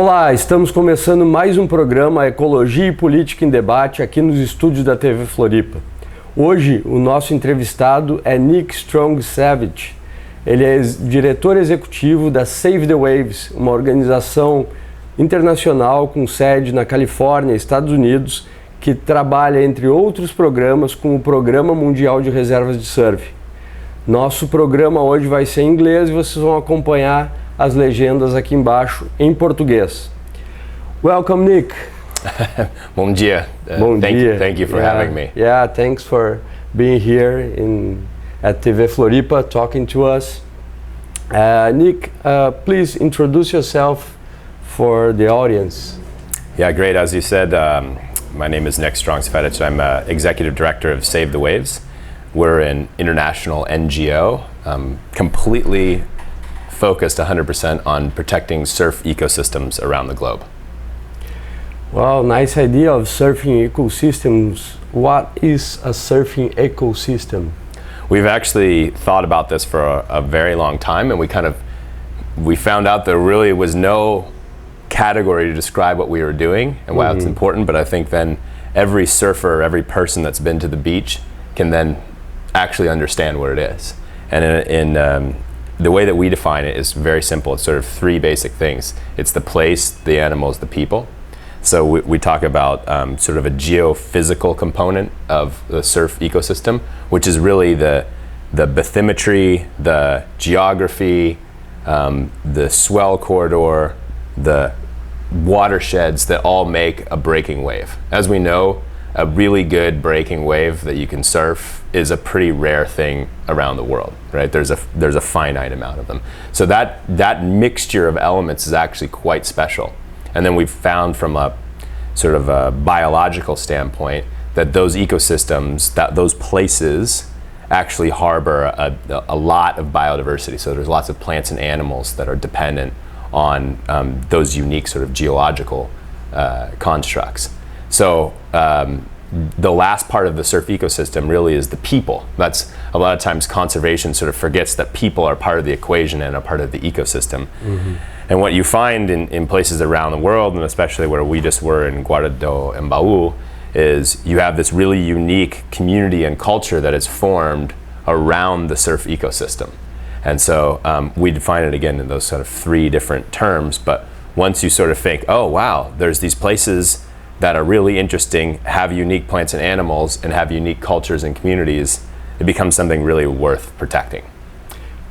Olá, estamos começando mais um programa Ecologia e Política em Debate aqui nos estúdios da TV Floripa. Hoje o nosso entrevistado é Nick Strong Savage. Ele é diretor executivo da Save the Waves, uma organização internacional com sede na Califórnia, Estados Unidos, que trabalha, entre outros programas, com o Programa Mundial de Reservas de Surf. Nosso programa hoje vai ser em inglês e vocês vão acompanhar as legendas aqui embaixo em português. Welcome, Nick. Bom dia. Bom dia. Thank you for having me. Yeah, thanks for being here at TV Floripa talking to us. Nick, please introduce yourself for the audience. Yeah, great. As you said, my name is Nick Strong Savage. I'm Executive Director of Save the Waves. We're an international NGO, completely focused 100% on protecting surf ecosystems around the globe. Well, nice idea of surfing ecosystems. What is a surfing ecosystem? We've actually thought about this for a very long time, and we found out there really was no category to describe what we were doing and why it's important, but I think then every surfer, every person that's been to the beach can then actually understand what it is. And in the way that we define it is very simple. It's sort of three basic things. It's the place, the animals, the people. So we talk about sort of a geophysical component of the surf ecosystem, which is really the bathymetry, the geography, the swell corridor, the watersheds that all make a breaking wave. As we know, a really good breaking wave that you can surf is a pretty rare thing around the world, right? There's a finite amount of them. So that mixture of elements is actually quite special. And then we've found from a sort of a biological standpoint that those ecosystems, that those places actually harbor a lot of biodiversity. So there's lots of plants and animals that are dependent on those unique sort of geological constructs. So the last part of the surf ecosystem really is the people. That's a lot of times conservation sort of forgets that people are part of the equation and a part of the ecosystem. And what you find in places around the world, and especially where we just were in Guarda and Baú, is you have this really unique community and culture that is formed around the surf ecosystem. And so we define it again in those sort of three different terms, but once you sort of think, oh wow, there's these places that are really interesting, have unique plants and animals, and have unique cultures and communities, it becomes something really worth protecting.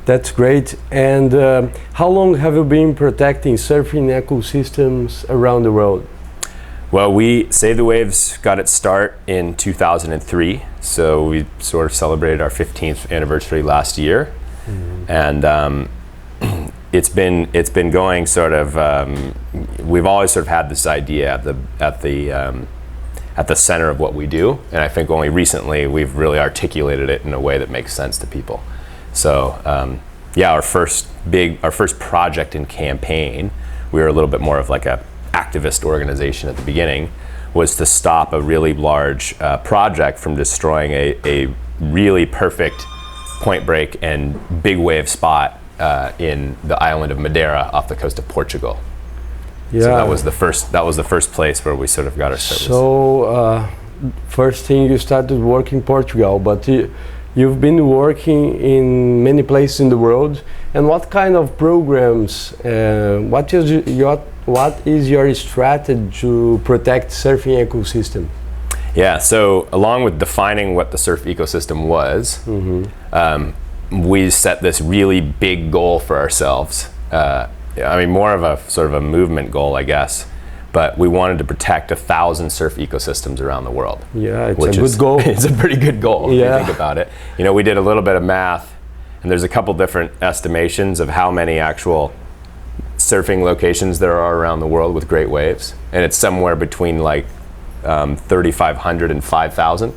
That's great. And how long have you been protecting surfing ecosystems around the world? Well, Save the Waves got its start in 2003, so we sort of celebrated our 15th anniversary last year. And it's been going sort of. We've always sort of had this idea at the center of what we do, and I think only recently we've really articulated it in a way that makes sense to people. So our first project and campaign, we were a little bit more of like a activist organization at the beginning, was to stop a really large project from destroying a really perfect point break and big wave spot in the island of Madeira off the coast of Portugal. Yeah. So that was the first place where we sort of got our service. So first thing you started working in Portugal, but you've been working in many places in the world. And what kind of programs? What is your strategy to protect surfing ecosystem? Yeah, so along with defining what the surf ecosystem was, we set this really big goal for ourselves. More of a sort of a movement goal, I guess. But we wanted to protect 1,000 surf ecosystems around the world. Yeah, it's a good goal. It's a pretty good goal if you think about it. You know, we did a little bit of math, and there's a couple different estimations of how many actual surfing locations there are around the world with great waves, and it's somewhere between like 3,500 and 5,000.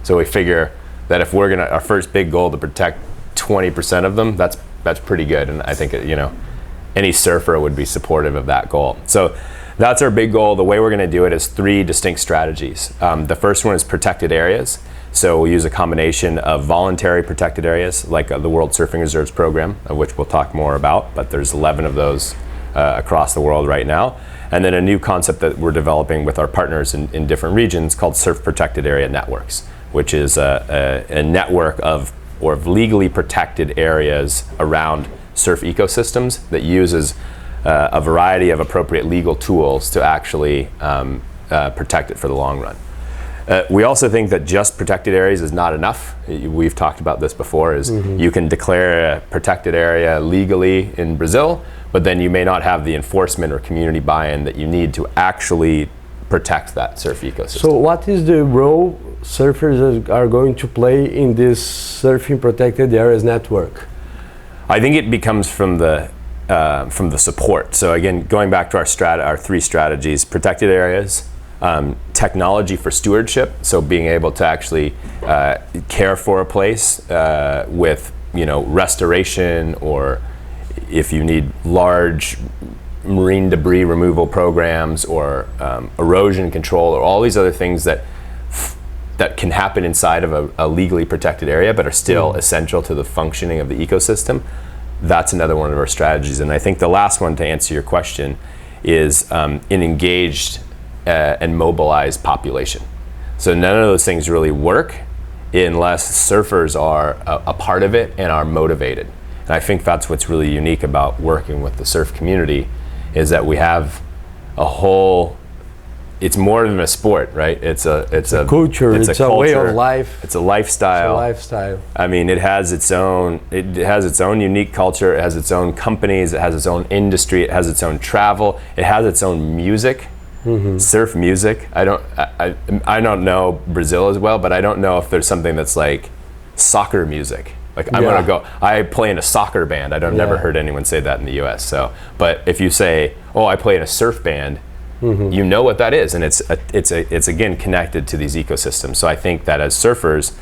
So we figure that if we're our first big goal to protect 20% of them, that's pretty good, and I think any surfer would be supportive of that goal. So that's our big goal. The way we're going to do it is three distinct strategies. The first one is protected areas. So we use a combination of voluntary protected areas, like the World Surfing Reserves program, of which we'll talk more about, but there's 11 of those across the world right now. And then a new concept that we're developing with our partners in different regions called Surf Protected Area Networks, which is a network of legally protected areas around surf ecosystems that uses a variety of appropriate legal tools to actually protect it for the long run. We also think that just protected areas is not enough. We've talked about this before, is you can declare a protected area legally in Brazil, but then you may not have the enforcement or community buy-in that you need to actually protect that surf ecosystem. So what is the role surfers are going to play in this surfing protected areas network? I think it becomes from the support. So again, going back to our three strategies: protected areas, technology for stewardship, so being able to actually care for a place with restoration, or if you need large marine debris removal programs, or erosion control, or all these other things that can happen inside of a legally protected area but are still essential to the functioning of the ecosystem. That's another one of our strategies. And I think the last one, to answer your question, is an engaged and mobilized population. So none of those things really work unless surfers are a part of it and are motivated. And I think that's what's really unique about working with the surf community, is that we have a whole, it's more than a sport, right? It's a culture, it's a culture, way of life. It's a lifestyle. I mean, it has its own unique culture, it has its own companies, it has its own industry, it has its own travel, it has its own music. Surf music. I don't know Brazil as well, but I don't know if there's something that's like soccer music. Like I play in a soccer band. I've never heard anyone say that in the US. So, but if you say, oh, I play in a surf band, you know what that is, and it's again connected to these ecosystems. So I think that as surfers,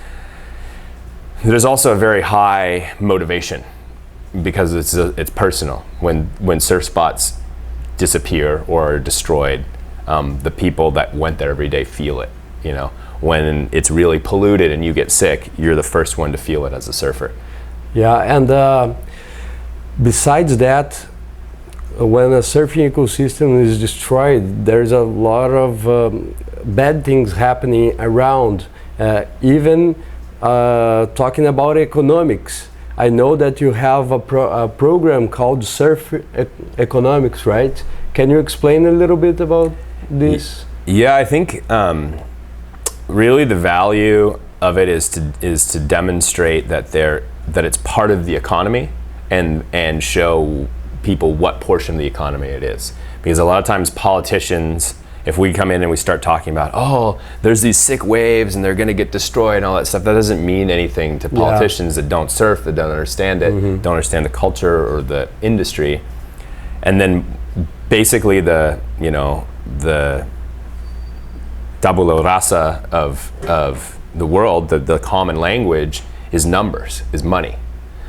there's also a very high motivation, because it's personal. When surf spots disappear or are destroyed, the people that went there every day feel it. When it's really polluted and you get sick, you're the first one to feel it as a surfer. Yeah, and besides that, when a surfing ecosystem is destroyed, there's a lot of bad things happening around. Even talking about economics, I know that you have a program called Surf Economics, right? Can you explain a little bit about this? Yeah, I think really the value of it is to demonstrate that it's part of the economy, and show people what portion of the economy it is. Because a lot of times politicians, if we come in and we start talking about, oh, there's these sick waves and they're going to get destroyed and all that stuff, that doesn't mean anything to politicians that don't surf, that don't understand it, don't understand the culture or the industry. And then basically the tabula rasa of the world, the common language is numbers, is money.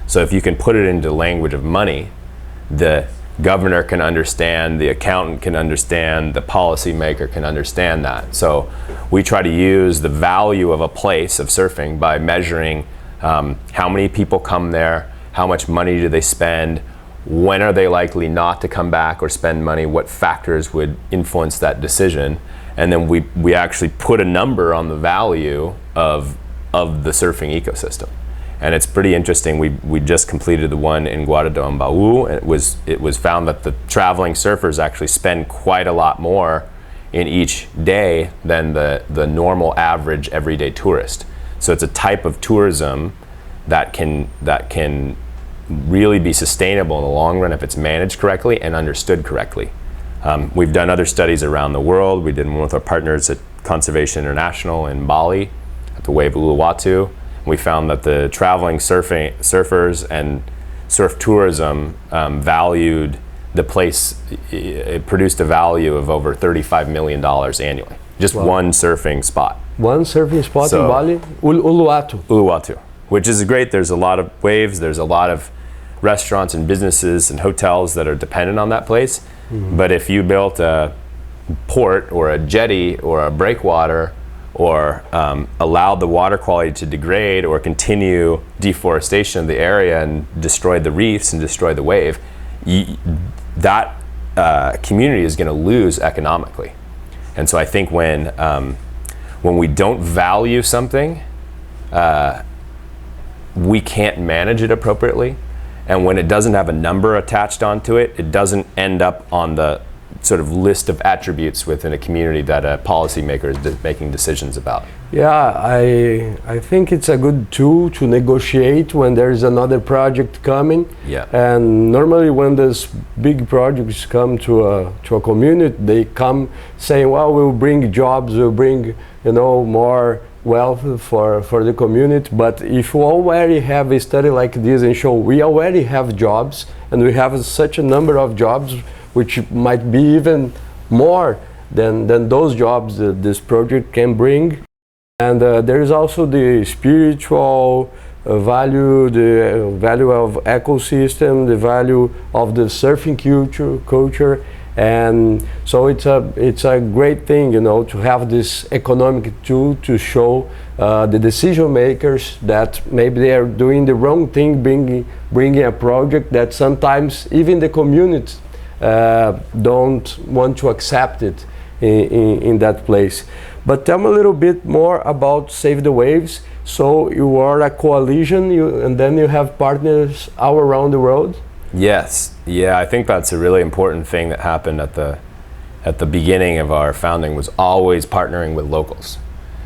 So if you can put it into the language of money, the governor can understand, the accountant can understand, the policymaker can understand that. So we try to use the value of a place of surfing by measuring how many people come there, how much money do they spend, when are they likely not to come back or spend money, what factors would influence that decision, and then we actually put a number on the value of the surfing ecosystem. And it's pretty interesting. We just completed the one in Guarda-do-Embaú, and it was found that the traveling surfers actually spend quite a lot more in each day than the normal average everyday tourist. So it's a type of tourism that can really be sustainable in the long run if it's managed correctly and understood correctly. We've done other studies around the world. We did one with our partners at Conservation International in Bali at the wave Uluwatu. We found that the traveling surfers and surf tourism valued the place. It produced a value of over $35 million annually. Just one surfing spot. One surfing spot in Bali? Uluwatu. Uluwatu, which is great. There's a lot of waves. There's a lot of restaurants and businesses and hotels that are dependent on that place. But if you built a port or a jetty or a breakwater, or allowed the water quality to degrade or continue deforestation of the area and destroy the reefs and destroy the wave, that community is going to lose economically. And so I think when we don't value something, we can't manage it appropriately. And when it doesn't have a number attached onto it, it doesn't end up on the sort of list of attributes within a community that a policymaker is making decisions about. Yeah, I think it's a good tool to negotiate when there's another project coming. Yeah. And normally when these big projects come to a community, they come saying, well, we'll bring jobs, we'll bring, more wealth for the community. But if we already have a study like this and show we already have jobs, and we have such a number of jobs, which might be even more than those jobs that this project can bring. And there is also the spiritual value, the value of ecosystem, the value of the surfing culture. And so it's a great thing, to have this economic tool to show the decision makers that maybe they are doing the wrong thing, bringing a project that sometimes even the community don't want to accept it in that place. But tell me a little bit more about Save the Waves. So you are a coalition, and then you have partners all around the world? Yes, yeah, I think that's a really important thing that happened at the beginning of our founding, was always partnering with locals.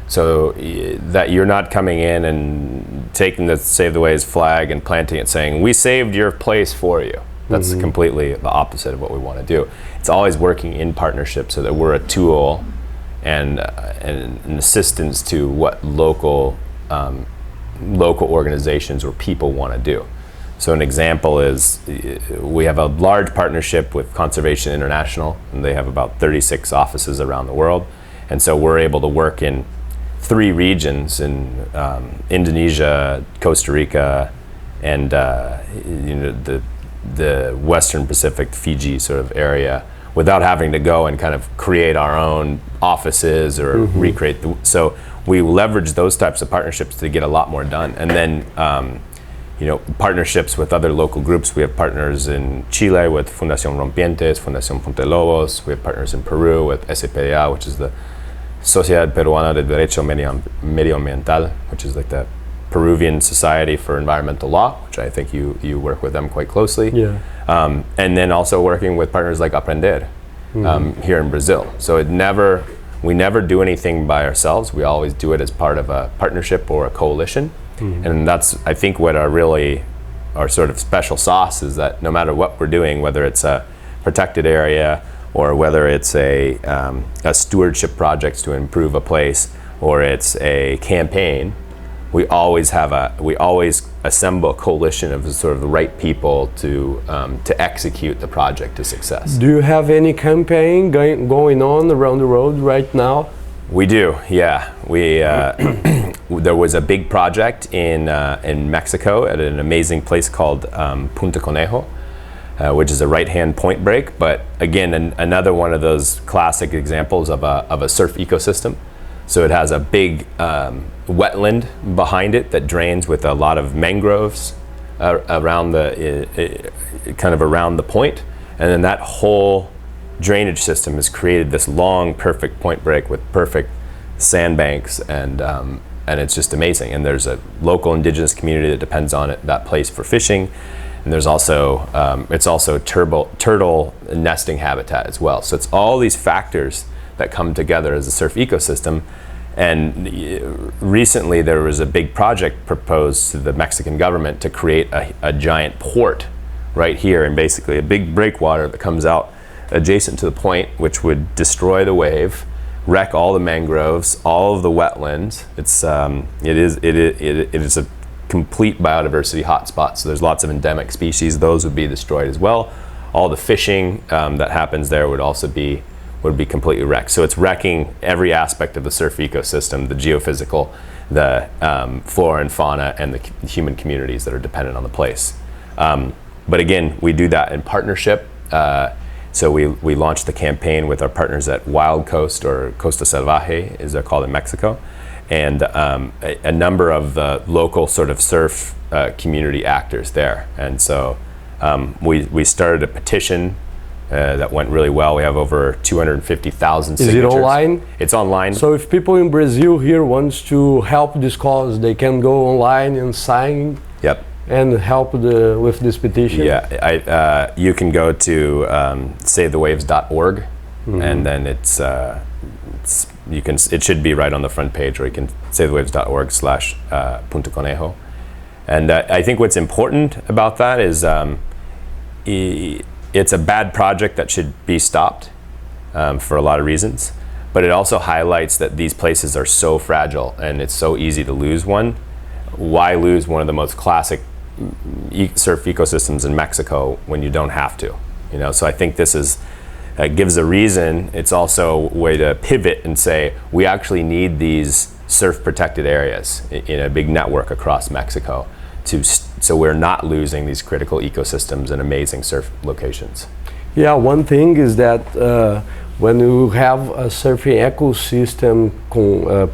So that you're not coming in and taking the Save the Waves flag and planting it saying, we saved your place for you. That's completely the opposite of what we want to do. It's always working in partnership so that we're a tool and an assistance to what local organizations or people want to do. So an example is we have a large partnership with Conservation International, and they have about 36 offices around the world. And so we're able to work in 3 regions in Indonesia, Costa Rica, and the Western Pacific, Fiji sort of area, without having to go and kind of create our own offices or recreate so we leverage those types of partnerships to get a lot more done. And then partnerships with other local groups. We have partners in Chile with Fundación Rompientes, Fundación Punta Lobos. We have partners in Peru with STW, which is the Sociedad Peruana de Derecho Medioambiental, which is like the Peruvian Society for Environmental Law, which I think you work with them quite closely. Yeah. And then also working with partners like Aprender here in Brazil. So we never do anything by ourselves. We always do it as part of a partnership or a coalition. And that's, I think, what our sort of special sauce is, that no matter what we're doing, whether it's a protected area or whether it's a stewardship project to improve a place, or it's a campaign, we always assemble a coalition of sort of the right people to execute the project to success. Do you have any campaign going on around the world right now? We do, yeah. We there was a big project in Mexico at an amazing place called Punta Conejo, which is a right-hand point break. But again, another one of those classic examples of a surf ecosystem. So it has a big wetland behind it that drains with a lot of mangroves around around the point, and then that whole drainage system has created this long, perfect point break with perfect sandbanks, and it's just amazing. And there's a local indigenous community that depends on that place for fishing, and there's also it's also turtle nesting habitat as well. So it's all these factors that come together as a surf ecosystem. And recently there was a big project proposed to the Mexican government to create a giant port right here, and basically a big breakwater that comes out adjacent to the point, which would destroy the wave, wreck all the mangroves, all of the wetlands. It is a complete biodiversity hotspot. So there's lots of endemic species; those would be destroyed as well. All the fishing that happens there would be completely wrecked. So it's wrecking every aspect of the surf ecosystem, the geophysical, the flora and fauna, and the human communities that are dependent on the place. But again, we do that in partnership. So we launched the campaign with our partners at Wild Coast, or Costa Salvaje, as they're called in Mexico, and a number of the local sort of surf community actors there. And so we started a petition that went really well. We have over 250,000 signatures. Is it online? It's online. So if people in Brazil here wants to help this cause, they can go online and sign. Yep. And help with this petition. Yeah, you can go to savethewaves.org, and then it should be right on the front page, or you can savethewaves.org/punto conejo. And I think what's important about that is it's a bad project that should be stopped for a lot of reasons, but it also highlights that these places are so fragile and it's so easy to lose one. Why lose one of the most classic surf ecosystems in Mexico when you don't have to? You know, so I think this gives a reason. It's also a way to pivot and say we actually need these surf protected areas in a big network across Mexico so we're not losing these critical ecosystems and amazing surf locations. Yeah, one thing is that when you have a surfing ecosystem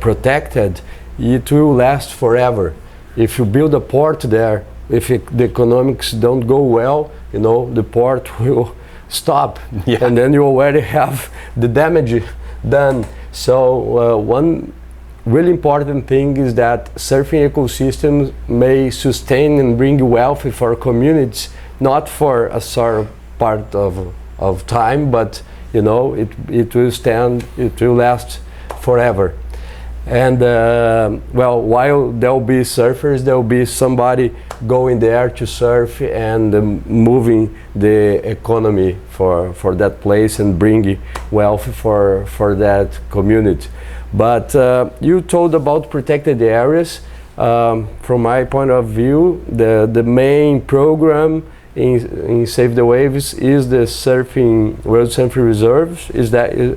protected, it will last forever. If you build a port there, if the economics don't go well, you know, the port will stop, and then you already have the damage done. So one really important thing is that surfing ecosystems may sustain and bring wealth for communities, not for a short part of time, but you know, it will stand, it will last forever. And well, while there will be surfers, there will be somebody going there to surf and moving the economy for that place and bringing wealth for that community. But you told about protected areas. From my point of view, the main program in Save the Waves is the World Surfing Reserves.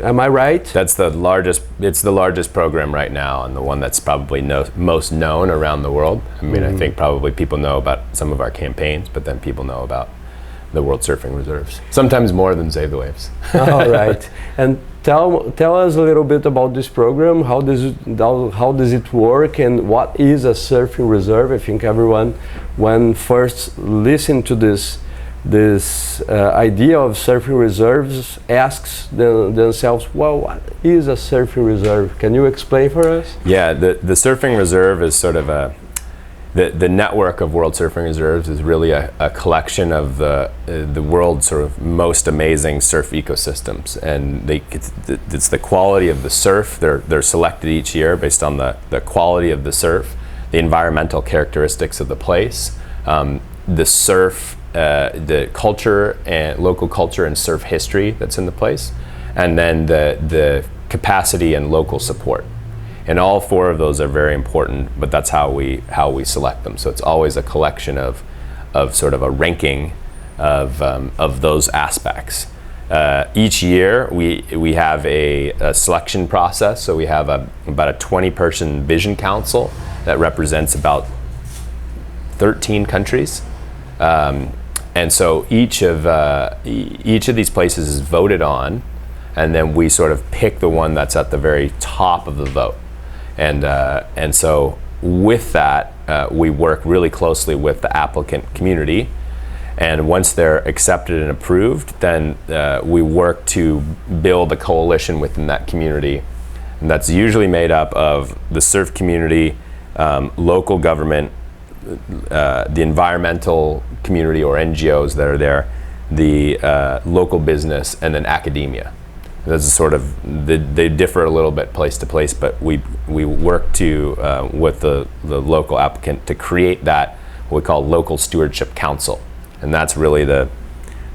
Am I right? That's the largest. It's the largest program right now, and the one that's probably most known around the world. I mean, I think probably people know about some of our campaigns, but then people know about the World Surfing Reserves. Sometimes more than Save the Waves. All right. And tell us a little bit about this program. How does it work, and what is a surfing reserve? I think everyone, when first listen to this idea of surfing reserves, asks themselves, well, what is a surfing reserve? Can you explain for us? Yeah, the surfing reserve is sort of the network of World Surfing Reserves is really a collection of the world's sort of most amazing surf ecosystems, and it's the quality of the surf. They're selected each year based on the quality of the surf, the environmental characteristics of the place, the surf, the culture and local culture and surf history that's in the place, and then the capacity and local support. And all four of those are very important, but that's how we select them. So it's always a collection of sort of a ranking of those aspects. Each year we have a selection process. So we have about a 20-person vision council that represents about 13 countries. And so each of these places is voted on, and then we sort of pick the one that's at the very top of the vote. And so with that, we work really closely with the applicant community. And once they're accepted and approved, then we work to build a coalition within that community. And that's usually made up of the surf community, local government, the environmental community or NGOs that are there, the local business, and then academia. That's sort of, they differ a little bit place to place, but we work to with the local applicant to create that what we call local stewardship council, and that's really the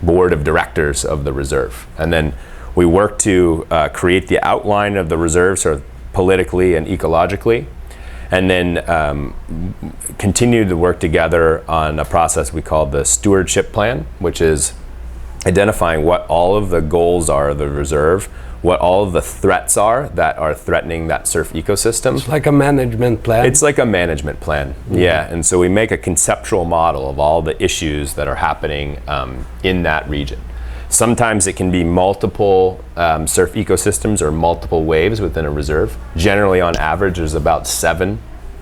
board of directors of the reserve. And then we work to create the outline of the reserve, sort of politically and ecologically, and then continue to work together on a process we call the stewardship plan, which is identifying what all of the goals are of the reserve, what all of the threats are that are threatening that surf ecosystem. It's like a management plan. It's like a management plan, yeah. And so we make a conceptual model of all the issues that are happening in that region. Sometimes it can be multiple surf ecosystems or multiple waves within a reserve. Generally, on average, there's about 7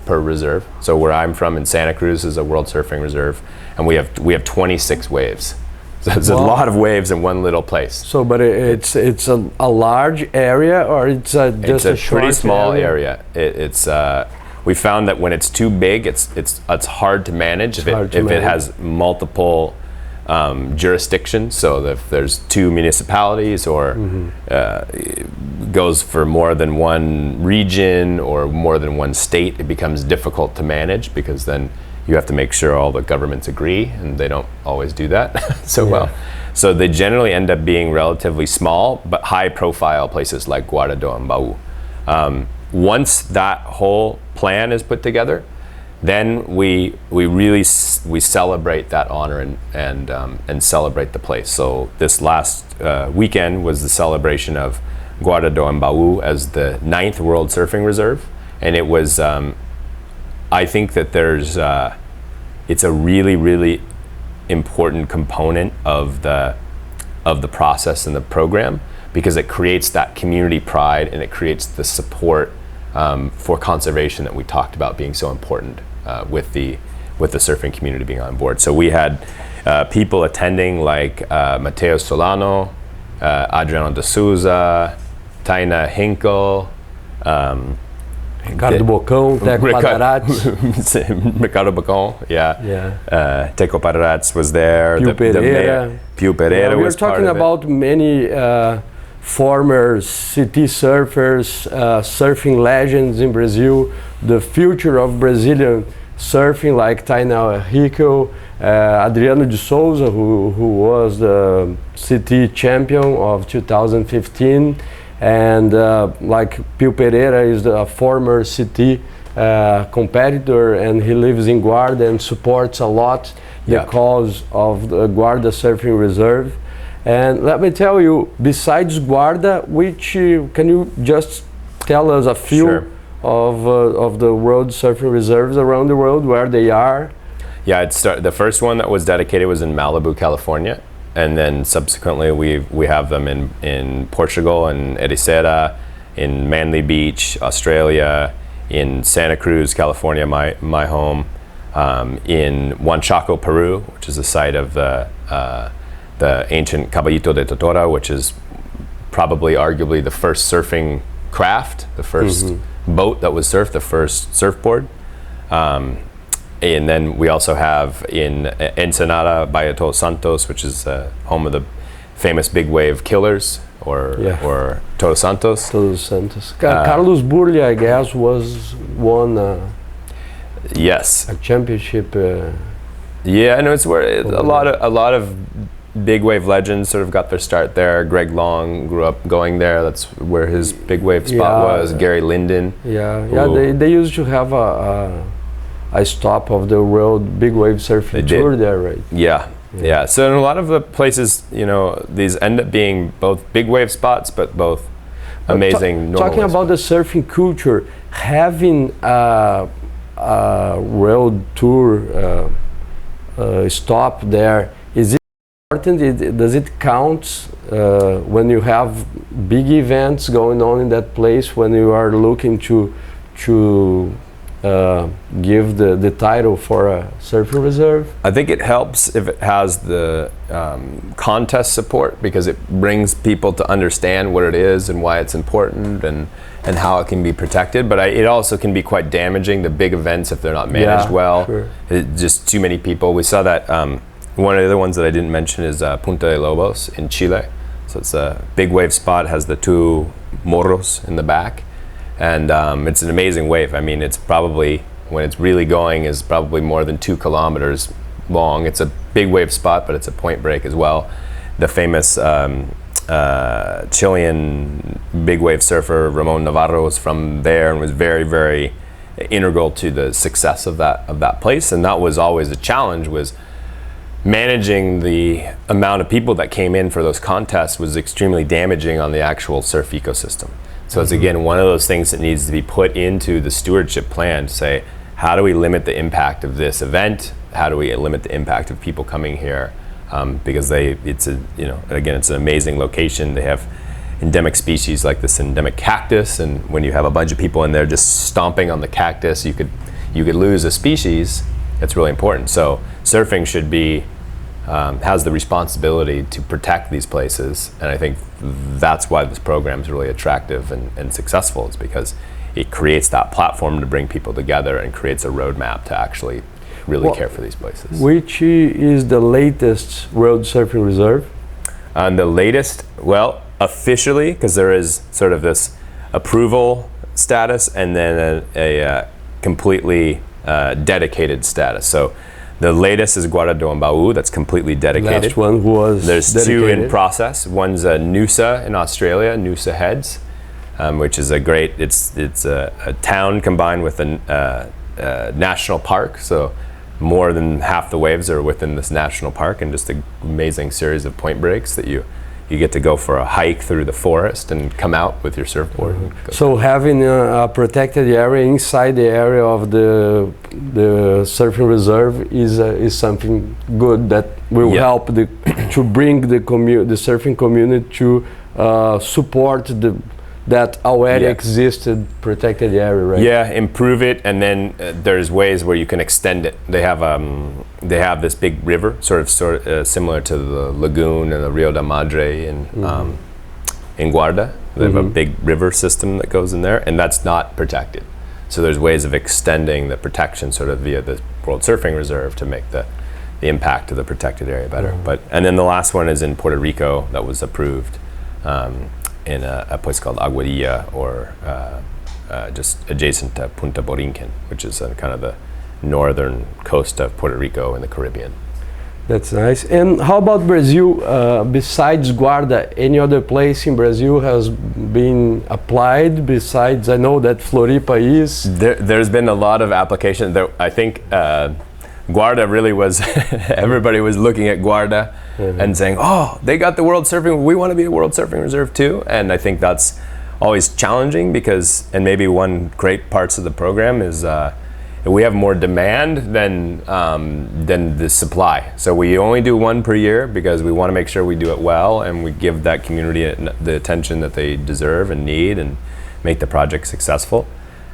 per reserve. So where I'm from in Santa Cruz is a World Surfing Reserve, and we have 26 waves. So there's a lot of waves in one little place. So, but it's a large area, or it's just a short pretty small area. We found that when it's too big, it's hard to manage if it has multiple jurisdictions. So if there's two municipalities, or goes for more than one region or more than one state, it becomes difficult to manage, because then you have to make sure all the governments agree, and they don't always do that well. So they generally end up being relatively small but high profile places like Guarda do Ambaú. Once that whole plan is put together, then we really celebrate that honor and celebrate the place. So this last weekend was the celebration of Guarda do Ambaú as the 9th World Surfing Reserve, and it was I think that it's a really, really important component of the process and the program, because it creates that community pride, and it creates the support for conservation that we talked about being so important with the surfing community being on board. So we had people attending like Mateo Solano, Adriano de Souza, Taina Hinkle, Ricardo Bocão, Teco Padarats. Ricardo Bocão, Teco Padarats was there. Piu Pereira. Piu Pereira was part of it. We're talking about many former city surfers, surfing legends in Brazil, the future of Brazilian surfing, like Taina Hinkle, Adriano de Souza, who was the city champion of 2015. And like Piu Pereira is a former city competitor, and he lives in Guarda and supports a lot the cause of the Guarda Surfing Reserve. And let me tell you, besides Guarda, which can you just tell us a few of the World Surfing Reserves around the world, where they are? Yeah, the first one that was dedicated was in Malibu, California. And then subsequently we have them in Portugal, in Ericeira, in Manly Beach, Australia, in Santa Cruz, California, my home, in Huanchaco, Peru, which is the site of the ancient Caballito de Totora, which is probably arguably the first surfing craft, the first boat that was surfed, the first surfboard. And then we also have in Ensenada, Bahia Todos Santos, which is home of the famous big wave killers, or Todos Santos. Todos Santos. Carlos Burle, I guess, won a championship. And it's where a lot of big wave legends sort of got their start there. Greg Long grew up going there. That's where his big wave spot was. Gary Linden. They used to have a stop of the World Big Wave Surfing Tour there, right? Yeah. So in a lot of the places, these end up being both big wave spots, but both amazing. Talking about the surfing culture, having a World Tour stop there, is it important? Does it count when you have big events going on in that place, when you are looking to give the title for a surfing reserve? I think it helps if it has the contest support, because it brings people to understand what it is and why it's important and how it can be protected. But it also can be quite damaging, the big events, if they're not managed well. Sure. Just too many people. We saw that one of the other ones that I didn't mention is Punta de Lobos in Chile. So it's a big wave spot, has the two morros in the back. And it's an amazing wave. I mean, it's probably, when it's really going, is probably more than 2 kilometers long. It's a big wave spot, but it's a point break as well. The famous Chilean big wave surfer Ramon Navarro was from there and was very, very integral to the success of that place. And that was always a challenge, was managing the amount of people that came in for those contests was extremely damaging on the actual surf ecosystem. So it's again one of those things that needs to be put into the stewardship plan to say, how do we limit the impact of this event? How do we limit the impact of people coming here? Because it's an amazing location. They have endemic species like this endemic cactus, and when you have a bunch of people in there just stomping on the cactus, you could lose a species that's really important. So surfing should be has the responsibility to protect these places. And I think that's why this program is really attractive and successful, is because it creates that platform to bring people together and creates a roadmap to actually really care for these places. Which is the latest World Surfing Reserve? The latest, well, officially, because there is sort of this approval status and then a completely dedicated status. So the latest is Guarda do Ambaú, that's completely dedicated. Last one was There's dedicated. 2 in process. One's Noosa in Australia, Noosa Heads, which is a great, it's a town combined with a national park. So more than half the waves are within this national park, and just an amazing series of point breaks that you get to go for a hike through the forest and come out with your surfboard. So having a protected area inside the area of the surfing reserve is something good that will help to bring the surfing community to support that already existed protected area, right? Yeah, improve it, and then there's ways where you can extend it. They have this big river, sort of similar to the lagoon and the Rio da Madre in Guarda. They have a big river system that goes in there, and that's not protected. So there's ways of extending the protection sort of via the World Surfing Reserve to make the impact of the protected area better. And then the last one is in Puerto Rico that was approved. In a place called Aguadilla, or just adjacent to Punta Borinquen, which is kind of the northern coast of Puerto Rico in the Caribbean. That's nice. And how about Brazil? Besides Guarda, any other place in Brazil has been applied? Besides, I know that Floripa is. There's been a lot of applications. I think Guarda really was, everybody was looking at Guarda and saying, oh, they got the World Surfing, we want to be a World Surfing Reserve too. And I think that's always challenging because, and maybe one great parts of the program is we have more demand than the supply. So we only do one per year because we want to make sure we do it well and we give that community the attention that they deserve and need and make the project successful.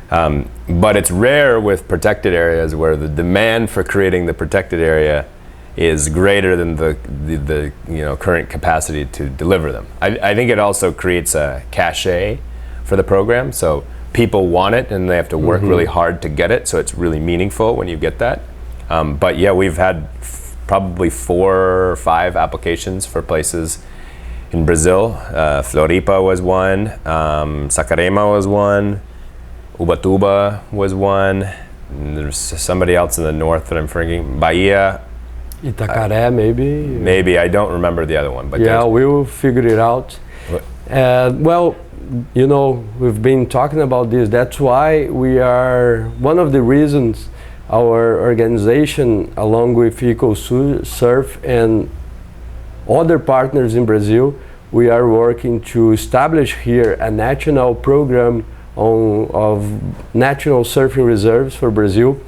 But it's rare with protected areas where the demand for creating the protected area is greater than the current capacity to deliver them. I think it also creates a cachet for the program, so people want it and they have to work really hard to get it, so it's really meaningful when you get that. But yeah, we've had probably 4 or 5 applications for places in Brazil. Floripa was one, Saquarema was one, Ubatuba was one, and there's somebody else in the north that I'm forgetting. Bahia. Itacaré, maybe? Maybe, I don't remember the other one. But yeah, we'll figure it out. Well, we've been talking about this. That's why we are, one of the reasons our organization, along with EcoSurf and other partners in Brazil, we are working to establish here a national program of natural surfing reserves for Brazil.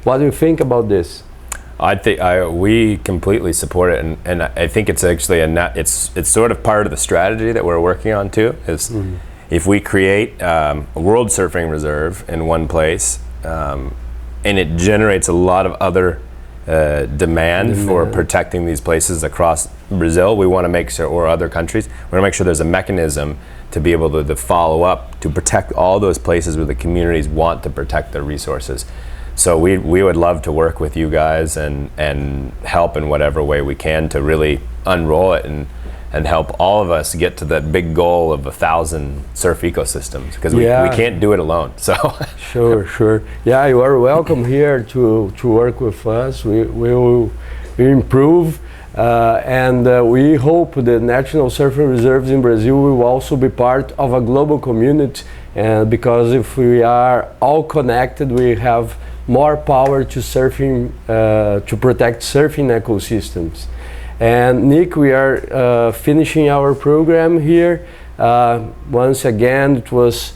What do you think about this? I think we completely support it, and I think it's actually it's sort of part of the strategy that we're working on too. Is if we create a World Surfing Reserve in one place, and it generates a lot of other demand for protecting these places across Brazil, we want to make sure, or other countries, we want to make sure there's a mechanism to be able to follow up to protect all those places where the communities want to protect their resources. So we would love to work with you guys and help in whatever way we can to really unroll it and help all of us get to that big goal of 1,000 surf ecosystems, because we can't do it alone. So Sure. Yeah, you are welcome here to work with us. We will improve. And we hope the national surfing reserves in Brazil will also be part of a global community, because if we are all connected, we have more power to surfing, to protect surfing ecosystems. And Nick, we are finishing our program here. Once again, it was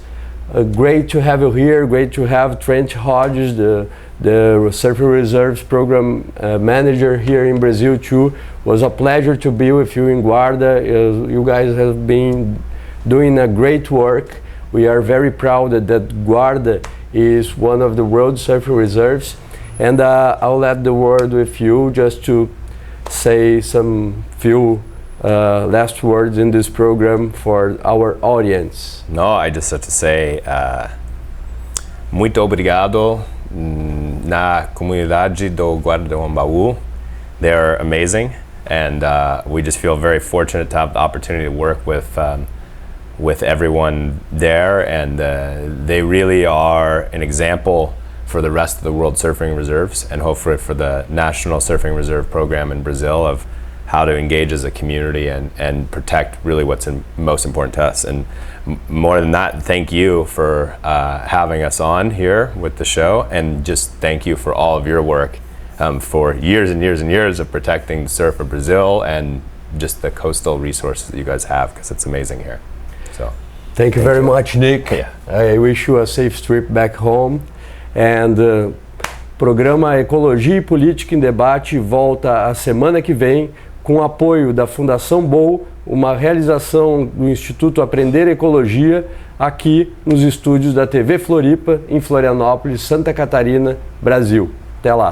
great to have you here, great to have Trent Hodges, the Surfing Reserves Program Manager here in Brazil too. It was a pleasure to be with you in Guarda. You guys have been doing a great work. We are very proud that Guarda is one of the World Surfing Reserves. And I'll let the word with you just to say some few last words in this program for our audience. No, I just have to say muito obrigado na comunidade do Guarda-Ombaú. They're amazing, and we just feel very fortunate to have the opportunity to work with everyone there, and they really are an example for the rest of the World Surfing Reserves, and hopefully for the National Surfing Reserve Program in Brazil, of how to engage as a community and protect really what's most important to us. And more than that, thank you for having us on here with the show, and just thank you for all of your work for years and years and years of protecting the surf of Brazil and just the coastal resources that you guys have, because it's amazing here. So thank you very much, Nick. Yeah. I wish you a safe trip back home. And Programa Ecologia e Política em Debate volta a semana que vem com o apoio da Fundação Bow, uma realização do Instituto Aprender Ecologia, aqui nos estúdios da TV Floripa, em Florianópolis, Santa Catarina, Brasil. Até lá!